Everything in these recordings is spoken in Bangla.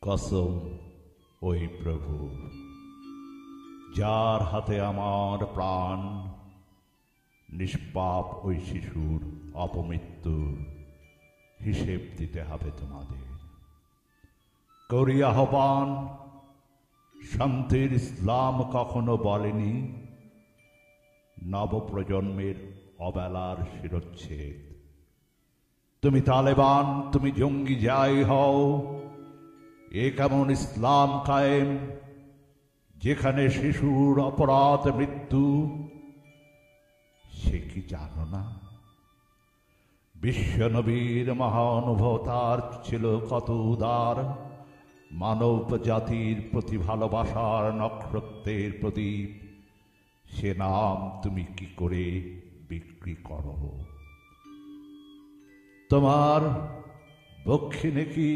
কসম ওই প্রভু, যার হাতে আমার প্রাণ, নিষ্পাপ ওই শিশুর অপমৃত্যুর হিসেব দিতে হবে তোমাদের। করি আহ্বান, শান্তির ইসলাম কখনো বলেনি নবপ্রজন্মের অবেলার শিরচ্ছেদ। তুমি তালেবান, তুমি জঙ্গি যাই হও, এ কেমন ইসলাম কায়েম যেখানে শিশুর অপরাধ মৃত্যু? সে কি জানো না বিশ্বনবীর মহানুভবতার ছিল কত উদার, মানব জাতির প্রতি ভালোবাসার নক্ষত্রের প্রদীপ, সে নাম তুমি কি করে বিক্রি করো? তোমার দক্ষিণে কি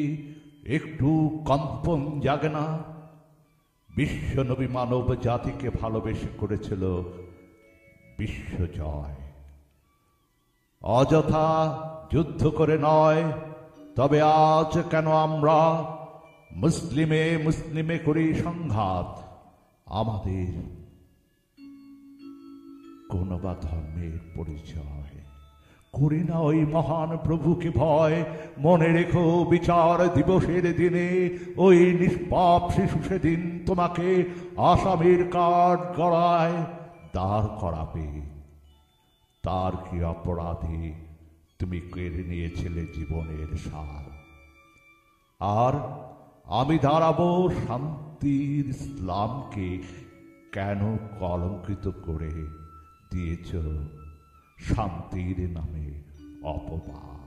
একটু কম্পন জাগে না? বিশ্বনবী মানব জাতিকে ভালোবেসে করেছিল বিশ্বজয়। অযথা যুদ্ধ করে নয়, তবে আজ কেন আমরা মুসলিমে মুসলিমে করি সংঘাত? আমাদের কোন বা ধর্মের পরিচয় করি না ওই মহান প্রভুকে ভয়। মনে রেখো বিচার দিবসের দিনে ওই নিষ্পাপ শিশু সেদিন তোমাকে আসামির কাঠ গড়ায় দাঁড় করাবে। তার কি অপরাধে তুমি কেড়ে নিয়েছিলে জীবনের সার? আর আমি দাঁড়াবো শান্তির ইসলামকে কেন কলঙ্কিত করে দিয়েছ শান্তির নামে অপবাদ?